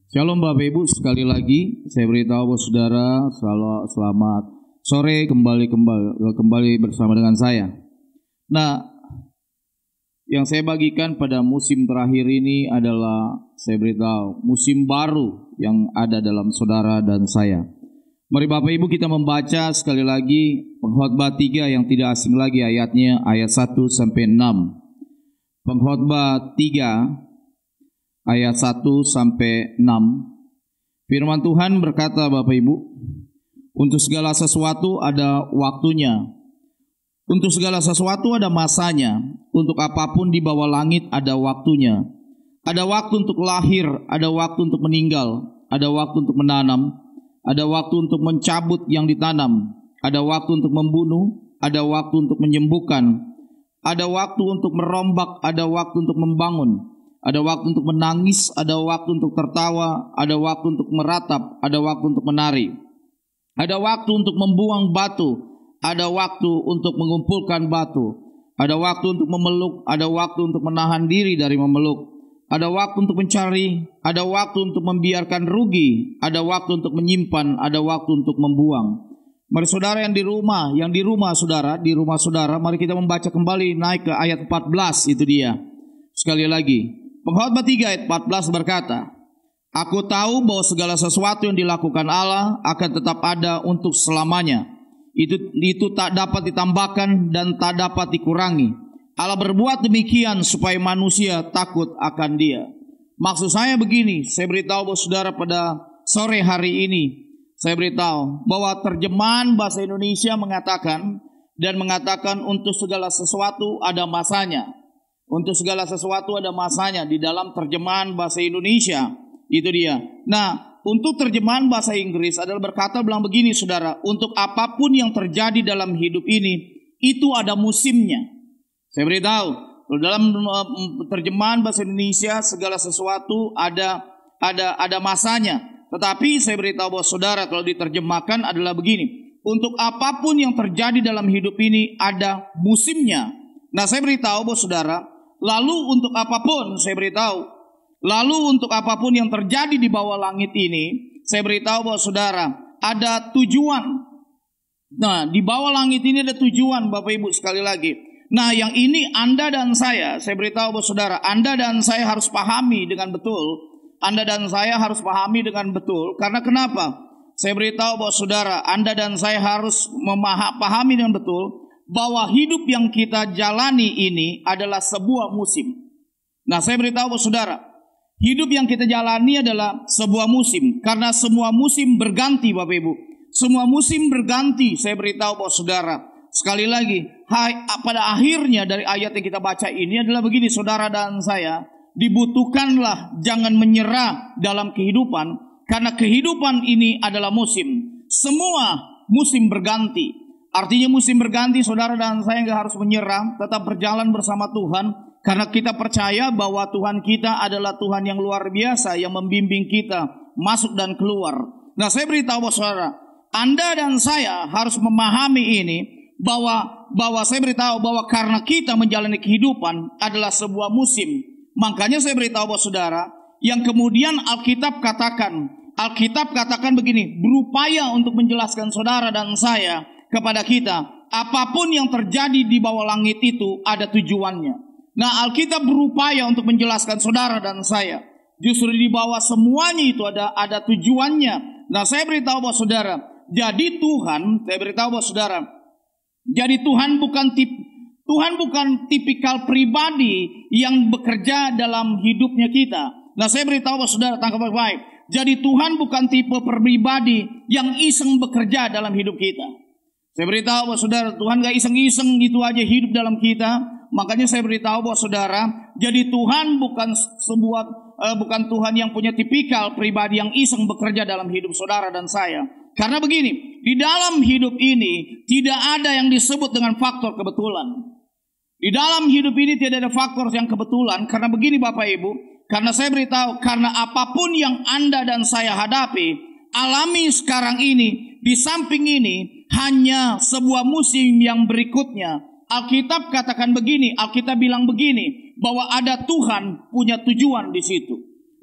Shalom Bapak Ibu, sekali lagi saya beritahu buat saudara selamat sore kembali bersama dengan saya. Nah, yang saya bagikan pada musim terakhir ini adalah saya beritahu musim baru yang ada dalam saudara dan saya. Mari Bapak Ibu kita membaca sekali lagi Pengkhotbah 3 yang tidak asing lagi ayatnya ayat 1 sampai 6. Pengkhotbah 3 ayat 1 sampai 6. Firman Tuhan berkata, Bapak Ibu, untuk segala sesuatu ada waktunya. Untuk segala sesuatu ada masanya. Untuk apapun di bawah langit ada waktunya. Ada waktu untuk lahir, ada waktu untuk meninggal, ada waktu untuk menanam, ada waktu untuk mencabut yang ditanam, ada waktu untuk membunuh, ada waktu untuk menyembuhkan, ada waktu untuk merombak, ada waktu untuk membangun. Ada waktu untuk menangis, ada waktu untuk tertawa, ada waktu untuk meratap, ada waktu untuk menari. Ada waktu untuk membuang batu, ada waktu untuk mengumpulkan batu. Ada waktu untuk memeluk, ada waktu untuk menahan diri dari memeluk. Ada waktu untuk mencari, ada waktu untuk membiarkan rugi, ada waktu untuk menyimpan, ada waktu untuk membuang. Mari saudara yang di rumah saudara, mari kita membaca kembali naik ke ayat 14, itu dia. Sekali lagi. Pengkhotbah 3 ayat 14 berkata, Aku tahu bahwa segala sesuatu yang dilakukan Allah akan tetap ada untuk selamanya. Itu tak dapat ditambahkan dan tak dapat dikurangi. Allah berbuat demikian supaya manusia takut akan Dia. Maksud saya begini, saya beritahu bahwa saudara pada sore hari ini, saya beritahu bahwa terjemahan bahasa Indonesia mengatakan untuk segala sesuatu ada masanya. Untuk segala sesuatu ada masanya di dalam terjemahan bahasa Indonesia. Itu dia. Nah, untuk terjemahan bahasa Inggris adalah bilang begini saudara. Untuk apapun yang terjadi dalam hidup ini, itu ada musimnya. Saya beritahu, dalam terjemahan bahasa Indonesia segala sesuatu ada masanya. Tetapi saya beritahu bahwa saudara kalau diterjemahkan adalah begini. Untuk apapun yang terjadi dalam hidup ini ada musimnya. Nah, saya beritahu bahwa saudara, lalu untuk apapun yang terjadi di bawah langit ini, saya beritahu bahwa saudara, ada tujuan. Nah, di bawah langit ini ada tujuan, Bapak Ibu, sekali lagi. Nah, yang ini Anda dan saya beritahu bahwa saudara, Anda dan saya harus pahami dengan betul. Anda dan saya harus pahami dengan betul. Karena kenapa? Saya beritahu bahwa saudara, Anda dan saya harus pahami dengan betul bahwa hidup yang kita jalani ini adalah sebuah musim. Nah, saya beritahu kepada saudara, hidup yang kita jalani adalah sebuah musim. Karena semua musim berganti, Bapak Ibu. Semua musim berganti, saya beritahu kepada saudara. Sekali lagi, pada akhirnya dari ayat yang kita baca ini adalah begini, saudara dan saya, dibutuhkanlah jangan menyerah dalam kehidupan. Karena kehidupan ini adalah musim. Semua musim berganti. Artinya musim berganti, saudara dan saya nggak harus menyerah, tetap berjalan bersama Tuhan, karena kita percaya bahwa Tuhan kita adalah Tuhan yang luar biasa, yang membimbing kita masuk dan keluar. Nah, saya beritahu saudara, Anda dan saya harus memahami ini, bahwa saya beritahu bahwa karena kita menjalani kehidupan adalah sebuah musim. Makanya saya beritahu saudara, yang kemudian Alkitab katakan begini, berupaya untuk menjelaskan saudara dan saya kepada kita, apapun yang terjadi di bawah langit itu ada tujuannya. Nah, Alkitab berupaya untuk menjelaskan saudara dan saya, justru di bawah semuanya itu ada tujuannya. Nah, saya beritahu bahwa saudara, jadi Tuhan bukan tipikal pribadi yang bekerja dalam hidupnya kita. Nah, saya beritahu bahwa saudara, tangkap baik-baik. Jadi Tuhan bukan tipe pribadi yang iseng bekerja dalam hidup kita. Saya beritahu bahwa saudara, Tuhan gak iseng-iseng gitu aja hidup dalam kita. Makanya saya beritahu bahwa saudara, jadi Tuhan bukan Tuhan yang punya tipikal pribadi yang iseng bekerja dalam hidup saudara dan saya. Karena begini, di dalam hidup ini tidak ada yang disebut dengan faktor kebetulan. Di dalam hidup ini tidak ada faktor yang kebetulan. Karena begini Bapak Ibu, karena saya beritahu, karena apapun yang Anda dan saya hadapi, alami sekarang ini, di samping ini, hanya sebuah musim yang berikutnya. Alkitab katakan begini, Alkitab bilang begini, bahwa ada Tuhan punya tujuan di situ.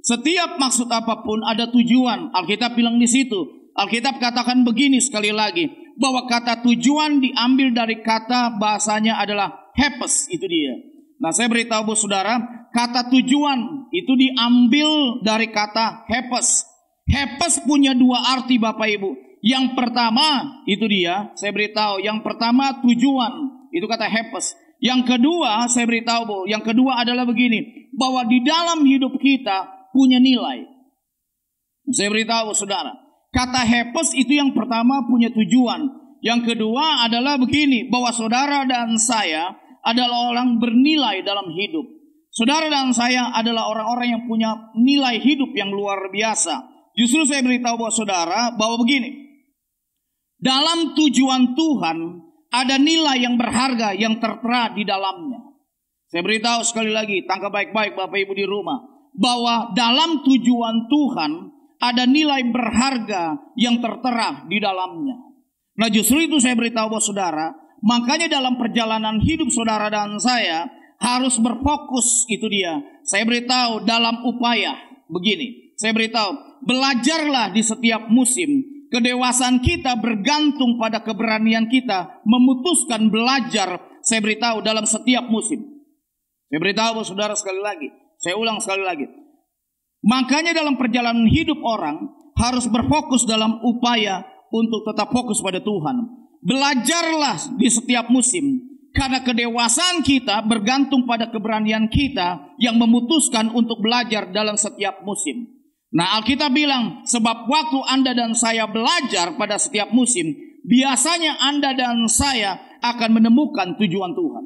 Setiap maksud apapun ada tujuan. Alkitab bilang di situ. Alkitab katakan begini sekali lagi, bahwa kata tujuan diambil dari kata bahasanya adalah hepes, itu dia. Nah, saya beritahu saudara, kata tujuan itu diambil dari kata hepes. Hepes punya dua arti Bapak Ibu. Yang pertama, itu dia, saya beritahu, yang pertama tujuan, itu kata hepes. Yang kedua, saya beritahu, yang kedua adalah begini, bahwa di dalam hidup kita punya nilai. Saya beritahu saudara, kata hepes itu yang pertama punya tujuan. Yang kedua adalah begini, bahwa saudara dan saya adalah orang bernilai dalam hidup. Saudara dan saya adalah orang-orang yang punya nilai hidup yang luar biasa. Justru saya beritahu bahwa saudara, bahwa begini, dalam tujuan Tuhan ada nilai yang berharga yang tertera di dalamnya. Saya beritahu sekali lagi, tangkap baik-baik Bapak Ibu di rumah, bahwa dalam tujuan Tuhan ada nilai berharga yang tertera di dalamnya. Nah, justru itu saya beritahu bahwa saudara, makanya dalam perjalanan hidup saudara dan saya harus berfokus, itu dia. Saya beritahu dalam upaya begini. Saya beritahu, belajarlah di setiap musim. Kedewasaan kita bergantung pada keberanian kita memutuskan belajar. Saya beritahu dalam setiap musim. Saya beritahu saudara sekali lagi. Saya ulang sekali lagi. Makanya dalam perjalanan hidup orang harus berfokus dalam upaya untuk tetap fokus pada Tuhan. Belajarlah di setiap musim. Karena kedewasaan kita bergantung pada keberanian kita yang memutuskan untuk belajar dalam setiap musim. Nah, Alkitab bilang, sebab waktu Anda dan saya belajar pada setiap musim, biasanya Anda dan saya akan menemukan tujuan Tuhan.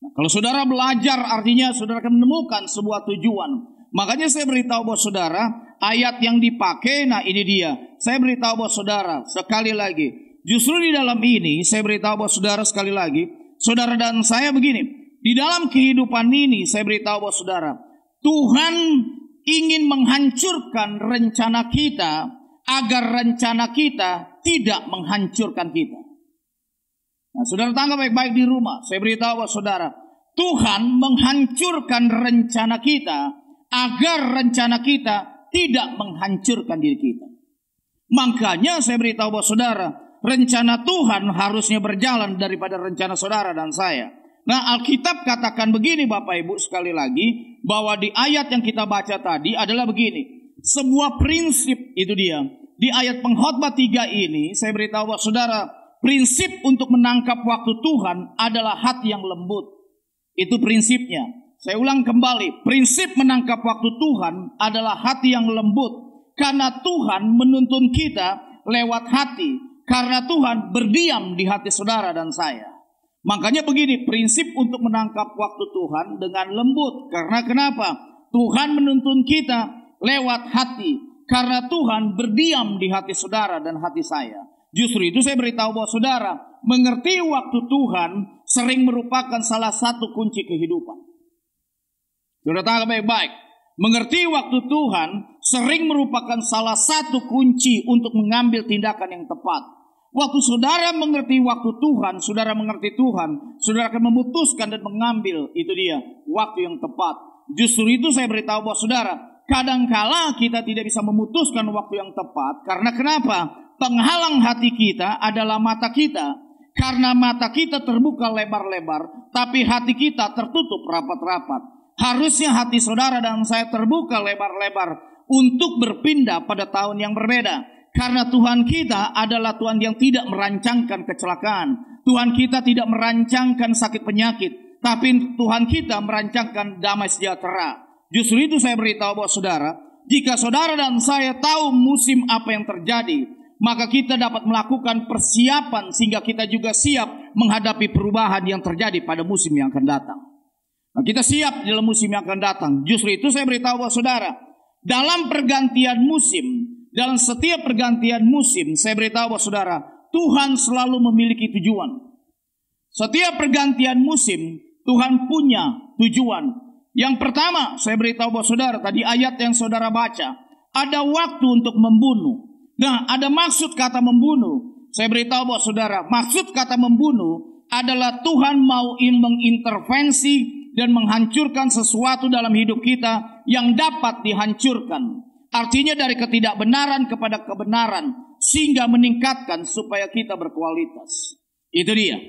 Nah, kalau saudara belajar artinya saudara akan menemukan sebuah tujuan. Makanya saya beritahu bahwa saudara, ayat yang dipakai, nah ini dia. Saya beritahu bahwa saudara, sekali lagi, justru di dalam ini, saya beritahu bahwa saudara sekali lagi, saudara dan saya begini, di dalam kehidupan ini, saya beritahu bahwa saudara, Tuhan ingin menghancurkan rencana kita agar rencana kita tidak menghancurkan kita. Nah, saudara tangkap baik-baik di rumah. Saya beritahu bahwa saudara, Tuhan menghancurkan rencana kita agar rencana kita tidak menghancurkan diri kita. Makanya saya beritahu bahwa saudara, rencana Tuhan harusnya berjalan daripada rencana saudara dan saya. Nah, Alkitab katakan begini Bapak Ibu sekali lagi, bahwa di ayat yang kita baca tadi adalah begini. Sebuah prinsip, itu dia. Di ayat pengkhotbah 3 ini, saya beritahu bahwa saudara, prinsip untuk menangkap waktu Tuhan adalah hati yang lembut. Itu prinsipnya. Saya ulang kembali, prinsip menangkap waktu Tuhan adalah hati yang lembut. Karena Tuhan menuntun kita lewat hati. Karena Tuhan berdiam di hati saudara dan saya. Makanya begini, prinsip untuk menangkap waktu Tuhan dengan lembut. Karena kenapa? Tuhan menuntun kita lewat hati. Karena Tuhan berdiam di hati saudara dan hati saya. Justru itu saya beritahu bahwa saudara, mengerti waktu Tuhan sering merupakan salah satu kunci kehidupan. Saudara tahu baik-baik. Mengerti waktu Tuhan sering merupakan salah satu kunci untuk mengambil tindakan yang tepat. Waktu saudara mengerti waktu Tuhan, saudara mengerti Tuhan, saudara akan memutuskan dan mengambil, itu dia, waktu yang tepat. Justru itu saya beritahu bahwa saudara, kadangkala kita tidak bisa memutuskan waktu yang tepat. Karena kenapa? Penghalang hati kita adalah mata kita. Karena mata kita terbuka lebar-lebar, tapi hati kita tertutup rapat-rapat. Harusnya hati saudara dan saya terbuka lebar-lebar untuk berpindah pada tahun yang berbeda. Karena Tuhan kita adalah Tuhan yang tidak merancangkan kecelakaan. Tuhan kita tidak merancangkan sakit penyakit. Tapi Tuhan kita merancangkan damai sejahtera. Justru itu saya beritahu bahwa saudara, jika saudara dan saya tahu musim apa yang terjadi, maka kita dapat melakukan persiapan sehingga kita juga siap menghadapi perubahan yang terjadi pada musim yang akan datang. Nah, kita siap dalam musim yang akan datang. Justru itu saya beritahu bahwa saudara, dalam pergantian musim, dalam setiap pergantian musim, saya beritahu bahwa saudara, Tuhan selalu memiliki tujuan. Setiap pergantian musim, Tuhan punya tujuan. Yang pertama, saya beritahu bahwa saudara, tadi ayat yang saudara baca, ada waktu untuk membunuh. Nah, ada maksud kata membunuh. Saya beritahu bahwa saudara, maksud kata membunuh adalah Tuhan mau mengintervensi dan menghancurkan sesuatu dalam hidup kita yang dapat dihancurkan. Artinya dari ketidakbenaran kepada kebenaran, sehingga meningkatkan supaya kita berkualitas. Itu dia.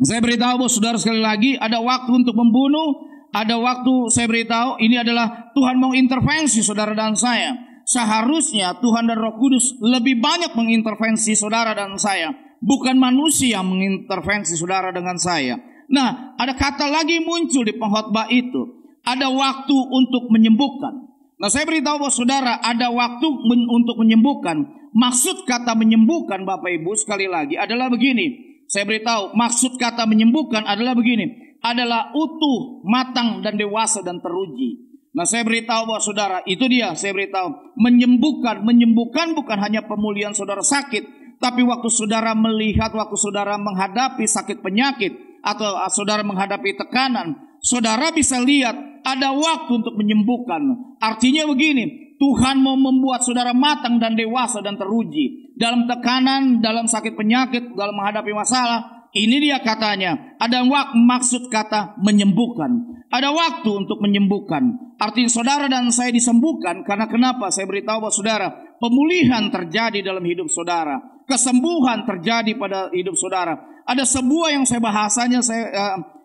Saya beritahu bahwa saudara sekali lagi, ada waktu untuk membunuh, ada waktu saya beritahu ini adalah Tuhan mau intervensi saudara dan saya. Seharusnya Tuhan dan Roh Kudus lebih banyak mengintervensi saudara dan saya, bukan manusia yang mengintervensi saudara dengan saya. Nah, ada kata lagi muncul di pengkhotbah itu, ada waktu untuk menyembuhkan. Nah, saya beritahu bahwa saudara ada waktu untuk menyembuhkan. Maksud kata menyembuhkan Bapak Ibu sekali lagi adalah begini. Saya beritahu maksud kata menyembuhkan adalah begini. Adalah utuh, matang dan dewasa dan teruji. Nah, saya beritahu bahwa saudara itu dia. Saya beritahu menyembuhkan bukan hanya pemulihan saudara sakit. Tapi waktu saudara melihat, waktu saudara menghadapi sakit penyakit atau saudara menghadapi tekanan, saudara bisa lihat ada waktu untuk menyembuhkan. Artinya begini, Tuhan mau membuat saudara matang dan dewasa dan teruji. Dalam tekanan, dalam sakit penyakit, dalam menghadapi masalah. Ini dia katanya, ada maksud kata menyembuhkan. Ada waktu untuk menyembuhkan. Artinya saudara dan saya disembuhkan karena kenapa? Saya beritahu bahwa saudara, pemulihan terjadi dalam hidup saudara. Kesembuhan terjadi pada hidup saudara. Ada sebuah yang saya bahasanya, saya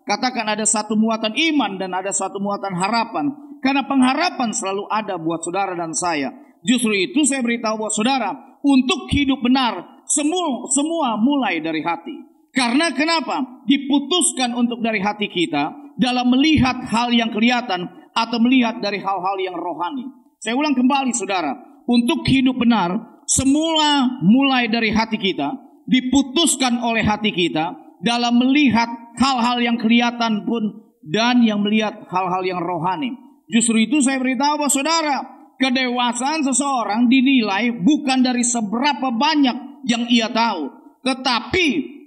katakan ada satu muatan iman dan ada satu muatan harapan. Karena pengharapan selalu ada buat saudara dan saya. Justru itu saya beritahu buat saudara, untuk hidup benar, semua mulai dari hati. Karena kenapa? Diputuskan untuk dari hati kita dalam melihat hal yang kelihatan atau melihat dari hal-hal yang rohani. Saya ulang kembali saudara, untuk hidup benar, semula mulai dari hati kita, diputuskan oleh hati kita dalam melihat hal-hal yang kelihatan pun dan yang melihat hal-hal yang rohani. Justru itu saya beritahu bahwa saudara, kedewasaan seseorang dinilai bukan dari seberapa banyak yang ia tahu, tetapi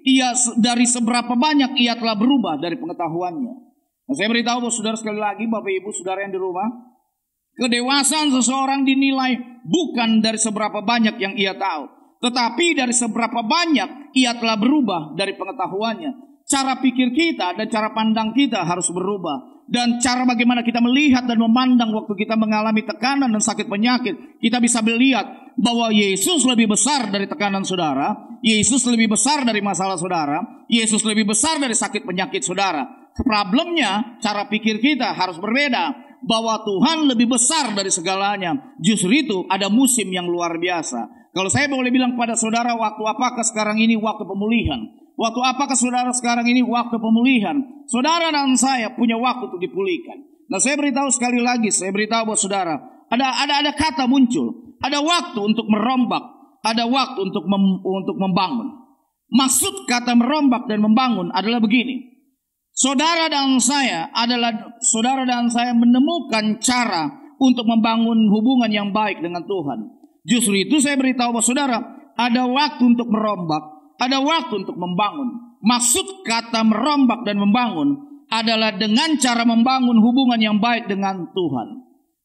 dari seberapa banyak ia telah berubah dari pengetahuannya. Nah, saya beritahu bahwa saudara sekali lagi, Bapak Ibu saudara yang di rumah, kedewasaan seseorang dinilai bukan dari seberapa banyak yang ia tahu, tetapi dari seberapa banyak ia telah berubah dari pengetahuannya. Cara pikir kita dan cara pandang kita harus berubah. Dan cara bagaimana kita melihat dan memandang waktu kita mengalami tekanan dan sakit penyakit. Kita bisa melihat bahwa Yesus lebih besar dari tekanan saudara. Yesus lebih besar dari masalah saudara. Yesus lebih besar dari sakit penyakit saudara. Problemnya cara pikir kita harus berbeda. Bahwa Tuhan lebih besar dari segalanya. Justru itu ada musim yang luar biasa. Kalau saya boleh bilang kepada saudara, waktu apakah sekarang ini? Waktu pemulihan. Waktu apakah saudara sekarang ini? Waktu pemulihan. Saudara dan saya punya waktu untuk dipulihkan. Nah, saya beritahu sekali lagi, saya beritahu buat saudara, ada kata muncul, ada waktu untuk merombak, ada waktu untuk membangun. Maksud kata merombak dan membangun adalah begini. Saudara dan saya menemukan cara untuk membangun hubungan yang baik dengan Tuhan. Justru itu saya beritahu buat saudara, ada waktu untuk merombak, ada waktu untuk membangun. Maksud kata merombak dan membangun adalah dengan cara membangun hubungan yang baik dengan Tuhan.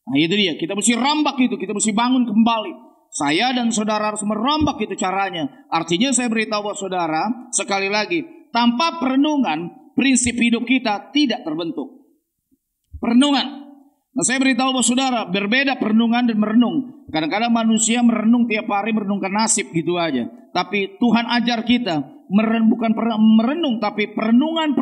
Nah, itu dia, kita mesti rombak itu, kita mesti bangun kembali. Saya dan saudara harus merombak itu caranya. Artinya saya beritahu buat saudara, sekali lagi, tanpa perenungan, prinsip hidup kita tidak terbentuk. Perenungan. Nah, saya beritahu buat saudara, berbeda perenungan dan merenung. Kadang-kadang manusia merenung tiap hari, merenungkan nasib gitu aja. Tapi Tuhan ajar kita, bukan merenung, tapi perenungan.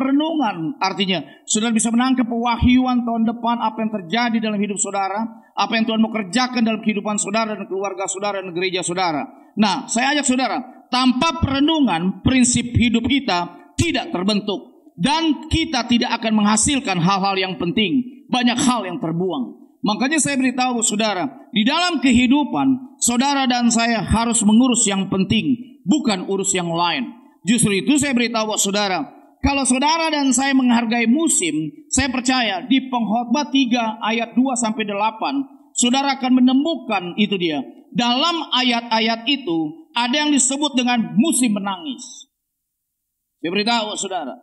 Artinya, saudara bisa menangkap pewahyuan tahun depan, apa yang terjadi dalam hidup saudara, apa yang Tuhan mau kerjakan dalam kehidupan saudara dan keluarga saudara dan gereja saudara. Nah, saya ajak saudara, tanpa perenungan, prinsip hidup kita tidak terbentuk. Dan kita tidak akan menghasilkan hal-hal yang penting. Banyak hal yang terbuang. Makanya saya beritahu saudara, di dalam kehidupan, saudara dan saya harus mengurus yang penting, bukan urus yang lain. Justru itu saya beritahu saudara, kalau saudara dan saya menghargai musim, saya percaya di Pengkhotbah 3 ayat 2-8, saudara akan menemukan itu dia. Dalam ayat-ayat itu, ada yang disebut dengan musim menangis. Saya beritahu saudara,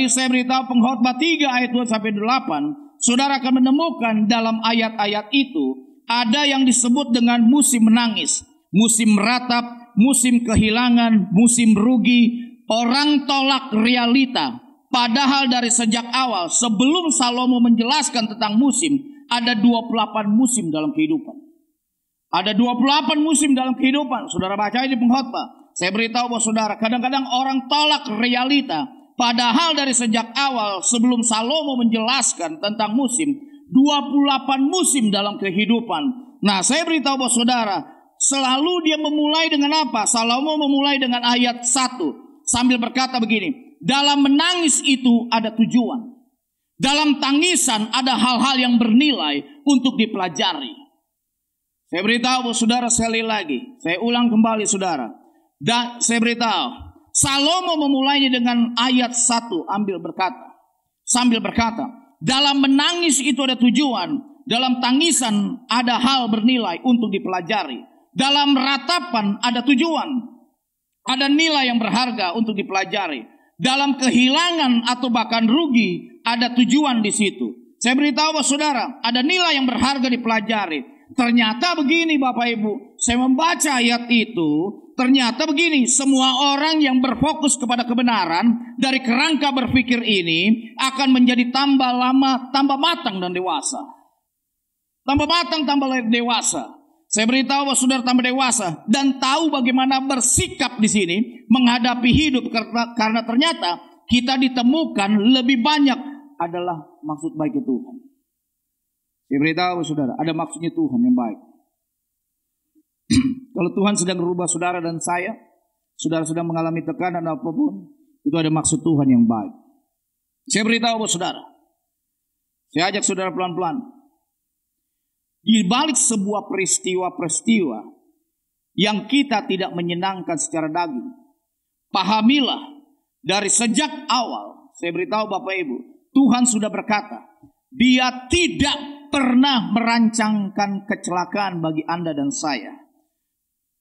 saya beritahu Pengkhotbah 3 ayat 2-8, saudara akan menemukan dalam ayat-ayat itu ada yang disebut dengan musim menangis, musim meratap, musim kehilangan, musim rugi, orang tolak realita. Padahal dari sejak awal, sebelum Salomo menjelaskan tentang musim, ada 28 musim dalam kehidupan. Ada 28 musim dalam kehidupan. Saudara baca di pengkhotbah. Saya beritahu bahwa saudara, kadang-kadang orang tolak realita. Padahal dari sejak awal sebelum Salomo menjelaskan tentang musim, 28 musim dalam kehidupan. Nah, saya beritahu bahwa saudara, selalu dia memulai dengan apa? Salomo memulai dengan ayat 1 sambil berkata begini, dalam menangis itu ada tujuan. Dalam tangisan ada hal-hal yang bernilai untuk dipelajari. Saya beritahu bahwa saudara, sekali lagi, saya ulang kembali saudara. Dan saya beritahu, Salomo memulainya dengan ayat 1 sambil berkata, dalam menangis itu ada tujuan, dalam tangisan ada hal bernilai untuk dipelajari, dalam ratapan ada tujuan, ada nilai yang berharga untuk dipelajari, dalam kehilangan atau bahkan rugi ada tujuan di situ. Saya beritahu bahwa saudara, ada nilai yang berharga dipelajari. Ternyata begini Bapak Ibu, saya membaca ayat itu, ternyata begini, semua orang yang berfokus kepada kebenaran dari kerangka berpikir ini akan menjadi tambah lama, tambah matang dan dewasa. Tambah matang, tambah dewasa. Saya beritahu bahwa saudara tambah dewasa dan tahu bagaimana bersikap di sini menghadapi hidup, karena ternyata kita ditemukan lebih banyak adalah maksud baik Tuhan. Saya beritahu saudara, ada maksudnya Tuhan yang baik. Kalau Tuhan sedang merubah saudara dan saya, saudara sedang mengalami tekanan apapun, itu ada maksud Tuhan yang baik. Saya beritahu bahwa saudara, saya ajak saudara pelan-pelan. Di balik sebuah peristiwa-peristiwa yang kita tidak menyenangkan secara daging, pahamilah dari sejak awal, saya beritahu Bapak Ibu, Tuhan sudah berkata, Dia tidak pernah merancangkan kecelakaan bagi Anda dan saya.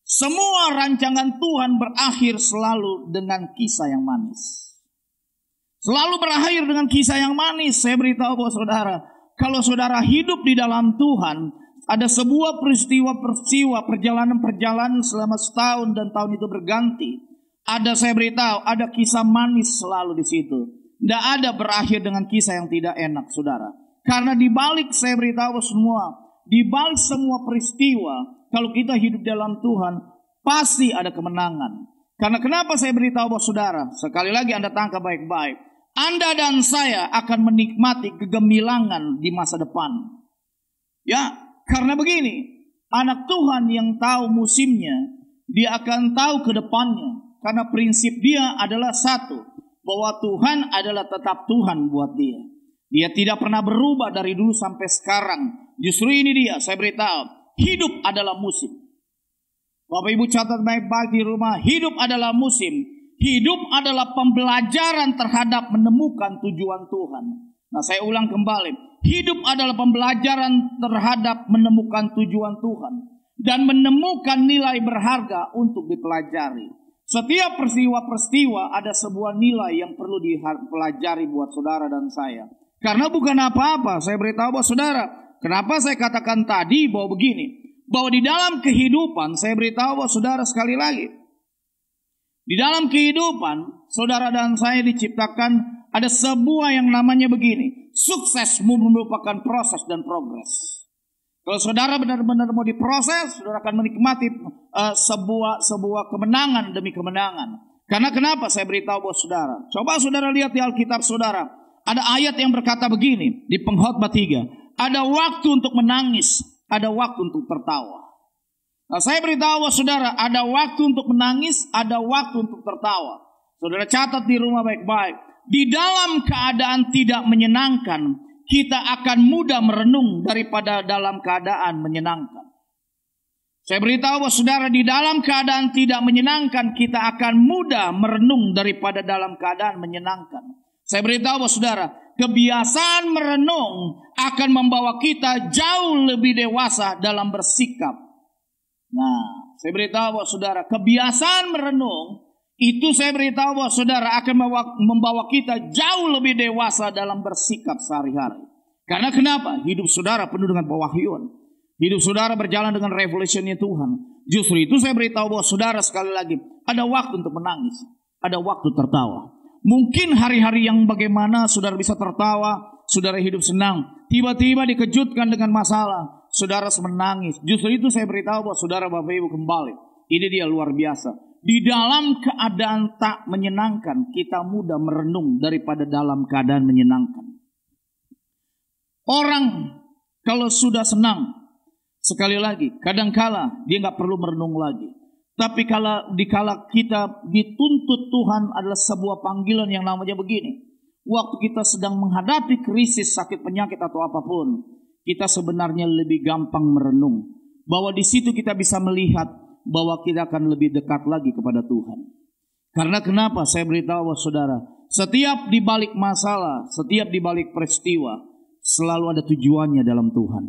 Semua rancangan Tuhan berakhir selalu dengan kisah yang manis. Selalu berakhir dengan kisah yang manis. Saya beritahu bahwa saudara, kalau saudara hidup di dalam Tuhan, ada sebuah peristiwa-peristiwa, perjalanan-perjalanan selama setahun dan tahun itu berganti. Saya beritahu, ada kisah manis selalu di situ. Tidak ada berakhir dengan kisah yang tidak enak, saudara. Karena di balik, saya beritahu semua, di balik semua peristiwa, kalau kita hidup dalam Tuhan, pasti ada kemenangan. Karena kenapa saya beritahu bahwa saudara, sekali lagi Anda tangkap baik-baik, Anda dan saya akan menikmati kegemilangan di masa depan. Ya, karena begini, anak Tuhan yang tahu musimnya, dia akan tahu ke depannya. Karena prinsip dia adalah satu, bahwa Tuhan adalah tetap Tuhan buat dia. Dia tidak pernah berubah dari dulu sampai sekarang. Justru ini dia, saya beritahu, hidup adalah musim. Bapak Ibu catat baik-baik di rumah, hidup adalah musim. Hidup adalah pembelajaran terhadap menemukan tujuan Tuhan. Nah, saya ulang kembali. Hidup adalah pembelajaran terhadap menemukan tujuan Tuhan. Dan menemukan nilai berharga untuk dipelajari. Setiap peristiwa-peristiwa ada sebuah nilai yang perlu dipelajari buat saudara dan saya. Karena bukan apa-apa, saya beritahu bahwa saudara, kenapa saya katakan tadi bahwa begini, bahwa di dalam kehidupan, saya beritahu bahwa saudara sekali lagi, di dalam kehidupan, saudara dan saya diciptakan ada sebuah yang namanya begini, sukses merupakan proses dan progres. Kalau saudara benar-benar mau diproses, saudara akan menikmati sebuah kemenangan demi kemenangan. Karena kenapa saya beritahu bahwa saudara, coba saudara lihat di Alkitab saudara, ada ayat yang berkata begini di Pengkhotbah 3. Ada waktu untuk menangis, ada waktu untuk tertawa. Nah, saya beritahu saudara, ada waktu untuk menangis, ada waktu untuk tertawa. Saudara catat di rumah baik-baik. Di dalam keadaan tidak menyenangkan, kita akan mudah merenung daripada dalam keadaan menyenangkan. Saya beritahu saudara, di dalam keadaan tidak menyenangkan, kita akan mudah merenung daripada dalam keadaan menyenangkan. Saya beritahu saudara, kebiasaan merenung akan membawa kita jauh lebih dewasa dalam bersikap. Nah, saya beritahu saudara, kebiasaan merenung itu saya beritahu saudara akan membawa kita jauh lebih dewasa dalam bersikap sehari-hari. Karena kenapa? Hidup saudara penuh dengan pewahyuan. Hidup saudara berjalan dengan revelation-nya Tuhan. Justru itu saya beritahu bahwa saudara sekali lagi, ada waktu untuk menangis, ada waktu tertawa. Mungkin hari-hari yang bagaimana saudara bisa tertawa, saudara hidup senang. Tiba-tiba dikejutkan dengan masalah, saudara menangis. Justru itu saya beritahu bahwa saudara Bapak Ibu kembali. Ini dia luar biasa. Di dalam keadaan tak menyenangkan, kita mudah merenung daripada dalam keadaan menyenangkan. Orang kalau sudah senang, sekali lagi, kadangkala dia nggak perlu merenung lagi. Tapi dikala kita dituntut Tuhan adalah sebuah panggilan yang namanya begini. Waktu kita sedang menghadapi krisis, sakit, penyakit atau apapun, kita sebenarnya lebih gampang merenung. Bahwa di situ kita bisa melihat bahwa kita akan lebih dekat lagi kepada Tuhan. Karena kenapa? Saya beritahu saudara, setiap di balik masalah, setiap di balik peristiwa, selalu ada tujuannya dalam Tuhan.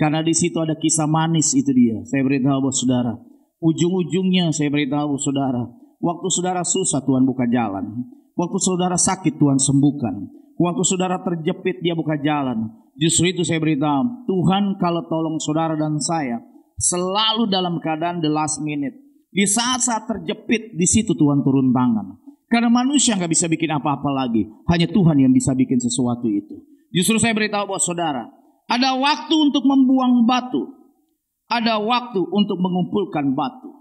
Karena di situ ada kisah manis, itu dia. Saya beritahu saudara, ujung-ujungnya saya beritahu saudara, waktu saudara susah Tuhan buka jalan. Waktu saudara sakit Tuhan sembuhkan. Waktu saudara terjepit dia buka jalan. Justru itu saya beritahu, Tuhan kalau tolong saudara dan saya selalu dalam keadaan the last minute. Di saat-saat terjepit, di situ Tuhan turun tangan. Karena manusia nggak bisa bikin apa-apa lagi. Hanya Tuhan yang bisa bikin sesuatu itu. Justru saya beritahu buat saudara, ada waktu untuk membuang batu. Ada waktu untuk mengumpulkan batu.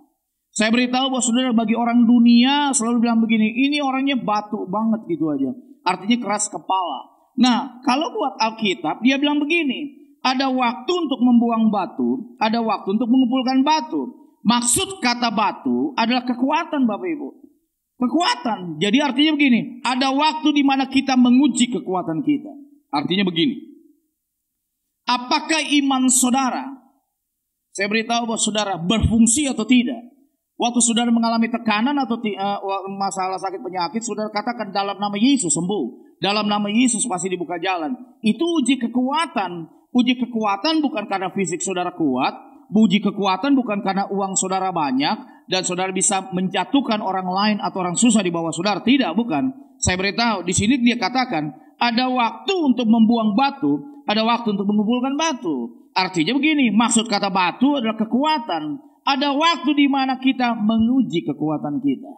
Saya beritahu bahwa saudara, bagi orang dunia selalu bilang begini, ini orangnya batu banget gitu aja. Artinya keras kepala. Nah, kalau buat Alkitab, dia bilang begini, ada waktu untuk membuang batu, ada waktu untuk mengumpulkan batu. Maksud kata batu adalah kekuatan Bapak Ibu. Kekuatan. Jadi artinya begini, ada waktu di mana kita menguji kekuatan kita. Artinya begini, apakah iman saudara, saya beritahu bahwa saudara berfungsi atau tidak? Waktu saudara mengalami tekanan atau masalah sakit penyakit, saudara katakan dalam nama Yesus sembuh. Dalam nama Yesus pasti dibuka jalan. Itu uji kekuatan. Uji kekuatan bukan karena fisik saudara kuat. Uji kekuatan bukan karena uang saudara banyak. Dan saudara bisa menjatuhkan orang lain atau orang susah di bawah saudara. Tidak, bukan. Saya beritahu, di sini dia katakan, ada waktu untuk membuang batu, ada waktu untuk mengumpulkan batu. Artinya begini, maksud kata batu adalah kekuatan. Ada waktu di mana kita menguji kekuatan kita.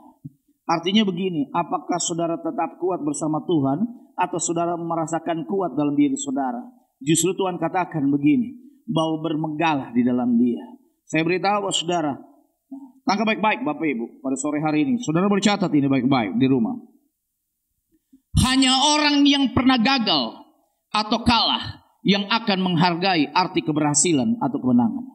Artinya begini, apakah saudara tetap kuat bersama Tuhan atau saudara merasakan kuat dalam diri saudara? Justru Tuhan katakan begini, bahwa bermegahlah di dalam Dia. Saya beritahu bahwa saudara, tangkap baik-baik Bapak Ibu pada sore hari ini. Saudara bercatat ini baik-baik di rumah. Hanya orang yang pernah gagal atau kalah yang akan menghargai arti keberhasilan atau kemenangan.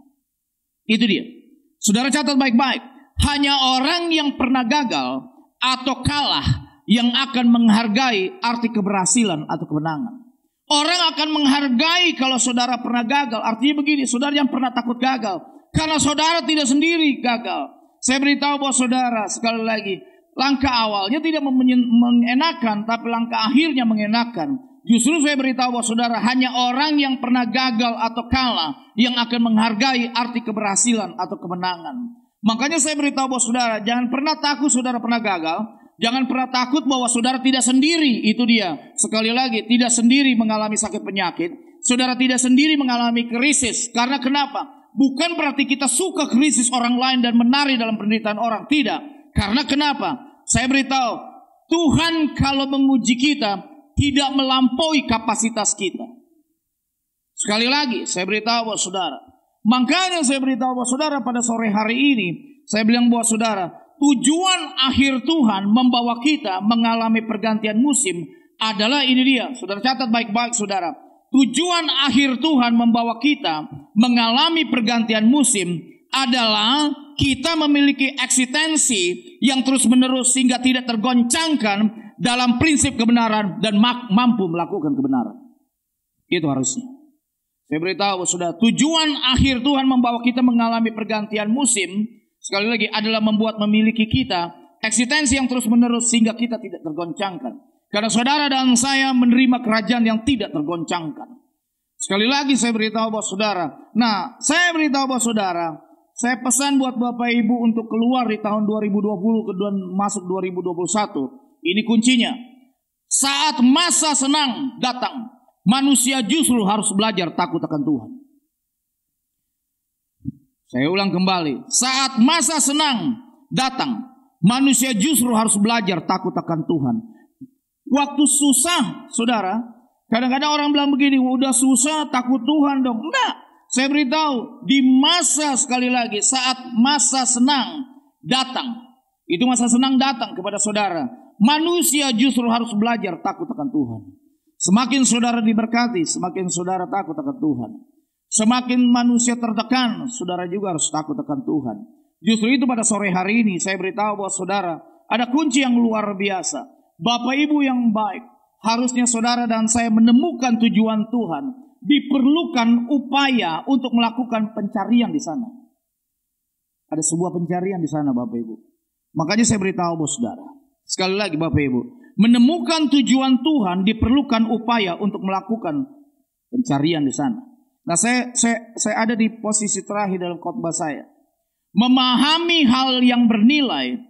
Itu dia. Saudara catat baik-baik. Hanya orang yang pernah gagal atau kalah yang akan menghargai arti keberhasilan atau kemenangan. Orang akan menghargai kalau saudara pernah gagal. Artinya begini, saudara yang pernah takut gagal. Karena saudara tidak sendiri gagal. Saya beritahu bahwa saudara, sekali lagi, langkah awalnya tidak mengenakan, tapi langkah akhirnya mengenakan. Justru saya beritahu bahwa saudara, hanya orang yang pernah gagal atau kalah yang akan menghargai arti keberhasilan atau kemenangan. Makanya saya beritahu bahwa saudara, jangan pernah takut saudara pernah gagal. Jangan pernah takut bahwa saudara tidak sendiri. Itu dia. Sekali lagi, tidak sendiri mengalami sakit penyakit. Saudara tidak sendiri mengalami krisis. Karena kenapa? Bukan berarti kita suka krisis orang lain dan menari dalam penderitaan orang. Tidak. Karena kenapa? Saya beritahu, Tuhan kalau menguji kita tidak melampaui kapasitas kita. Sekali lagi, saya beritahu buat saudara. Makanya saya beritahu buat saudara pada sore hari ini, saya bilang buat saudara, tujuan akhir Tuhan membawa kita mengalami pergantian musim adalah ini dia. Saudara catat baik-baik saudara. Tujuan akhir Tuhan membawa kita mengalami pergantian musim adalah kita memiliki eksistensi yang terus-menerus sehingga tidak tergoncangkan dalam prinsip kebenaran dan mampu melakukan kebenaran. Itu harusnya. Saya beritahu saudara, tujuan akhir Tuhan membawa kita mengalami pergantian musim, sekali lagi adalah memiliki kita eksistensi yang terus-menerus sehingga kita tidak tergoncangkan. Karena saudara dan saya menerima kerajaan yang tidak tergoncangkan. Sekali lagi saya beritahu buat saudara. Nah, saya beritahu buat saudara, saya pesan buat Bapak Ibu untuk keluar di tahun 2020 dan masuk 2021. Ini kuncinya. Saat masa senang datang, manusia justru harus belajar takut akan Tuhan. Saya ulang kembali. Saat masa senang datang, manusia justru harus belajar takut akan Tuhan. Waktu susah, saudara, Kadang-kadang orang bilang begini, udah susah takut Tuhan dong. Enggak, saya beritahu, di masa sekali lagi, saat masa senang datang, itu masa senang datang kepada saudara, manusia justru harus belajar takut akan Tuhan. Semakin saudara diberkati, semakin saudara takut akan Tuhan. Semakin manusia tertekan, saudara juga harus takut akan Tuhan. Justru itu pada sore hari ini saya beritahu bahwa saudara, ada kunci yang luar biasa. Bapak Ibu yang baik, harusnya saudara dan saya menemukan tujuan Tuhan. Diperlukan upaya untuk melakukan pencarian di sana. Ada sebuah pencarian di sana Bapak Ibu. Makanya saya beritahu bahwa saudara, sekali lagi Bapak Ibu, menemukan tujuan Tuhan diperlukan upaya untuk melakukan pencarian di sana. Nah, saya ada di posisi terakhir dalam khotbah saya. Memahami hal yang bernilai.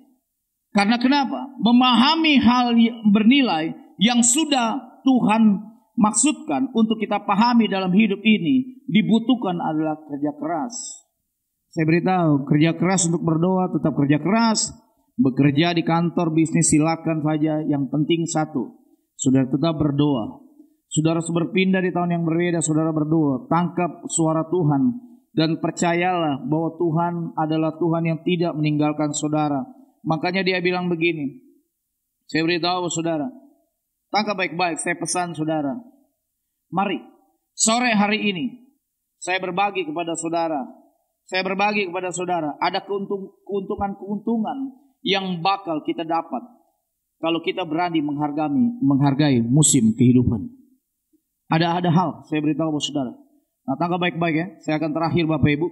Karena kenapa? Memahami hal yang bernilai yang sudah Tuhan maksudkan untuk kita pahami dalam hidup ini dibutuhkan adalah kerja keras. Saya beritahu, kerja keras untuk berdoa, tetap kerja keras. Bekerja di kantor, bisnis silakan saja. Yang penting satu, saudara tetap berdoa. Saudara berpindah di tahun yang berbeda, saudara berdoa. Tangkap suara Tuhan. Dan percayalah bahwa Tuhan adalah Tuhan yang tidak meninggalkan saudara. Makanya dia bilang begini. Saya beritahu saudara, tangkap baik-baik, saya pesan saudara. Mari, sore hari ini, saya berbagi kepada saudara. Saya berbagi kepada saudara, ada keuntungan-keuntungan yang bakal kita dapat kalau kita berani menghargai musim kehidupan. Ada hal, saya beritahu kepada saudara. Nah, tangkap baik-baik ya, saya akan terakhir Bapak Ibu.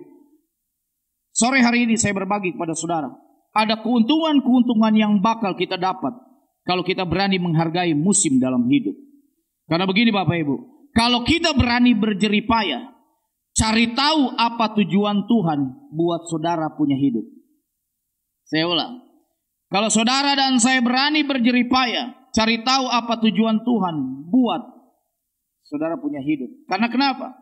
Sore hari ini saya berbagi kepada saudara. Ada keuntungan-keuntungan yang bakal kita dapat kalau kita berani menghargai musim dalam hidup. Karena begini Bapak Ibu, kalau kita berani berjerih payah, cari tahu apa tujuan Tuhan buat saudara punya hidup. Saya ulang. Kalau saudara dan saya berani berjerih payah, cari tahu apa tujuan Tuhan buat saudara punya hidup. Karena kenapa?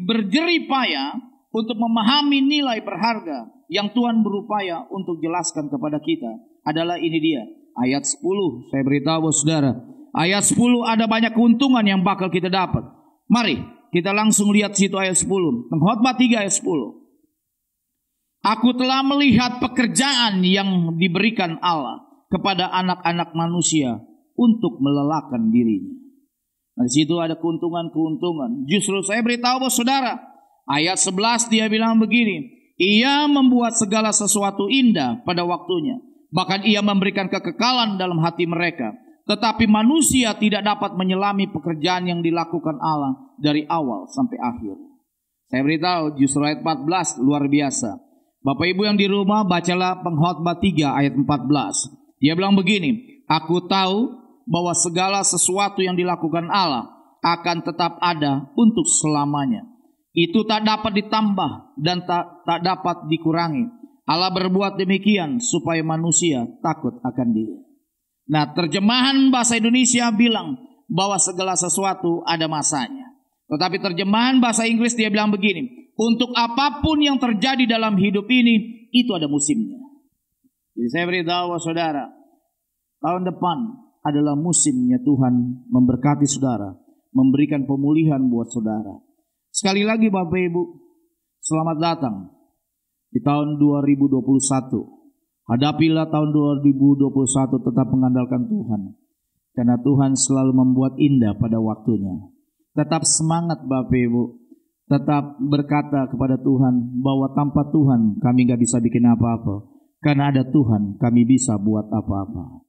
Berjerih payah untuk memahami nilai berharga yang Tuhan berupaya untuk jelaskan kepada kita adalah ini dia. Ayat 10, saya beritahu saudara. Ayat 10 ada banyak keuntungan yang bakal kita dapat. Mari kita langsung lihat situ ayat 10. Pengkhotbah 3 ayat 10. Aku telah melihat pekerjaan yang diberikan Allah kepada anak-anak manusia untuk melelahkan dirinya. Nah, di situ ada keuntungan-keuntungan. Justru saya beritahu bahwa saudara, ayat 11 dia bilang begini, ia membuat segala sesuatu indah pada waktunya. Bahkan ia memberikan kekekalan dalam hati mereka. Tetapi manusia tidak dapat menyelami pekerjaan yang dilakukan Allah dari awal sampai akhir. Saya beritahu justru ayat 14 luar biasa. Bapak Ibu yang di rumah bacalah Pengkhotbah 3 ayat 14. Dia bilang begini, aku tahu bahwa segala sesuatu yang dilakukan Allah akan tetap ada untuk selamanya. Itu tak dapat ditambah dan tak dapat dikurangi. Allah berbuat demikian supaya manusia takut akan Dia. Nah, terjemahan bahasa Indonesia bilang bahwa segala sesuatu ada masanya. Tetapi terjemahan bahasa Inggris dia bilang begini, untuk apapun yang terjadi dalam hidup ini, itu ada musimnya. Jadi saya beritahu saudara, tahun depan adalah musimnya Tuhan memberkati saudara, memberikan pemulihan buat saudara. Sekali lagi Bapak Ibu, selamat datang di tahun 2021. Hadapilah tahun 2021 tetap mengandalkan Tuhan. Karena Tuhan selalu membuat indah pada waktunya. Tetap semangat Bapak Ibu. Tetap berkata kepada Tuhan bahwa tanpa Tuhan kami gak bisa bikin apa-apa. Karena ada Tuhan kami bisa buat apa-apa.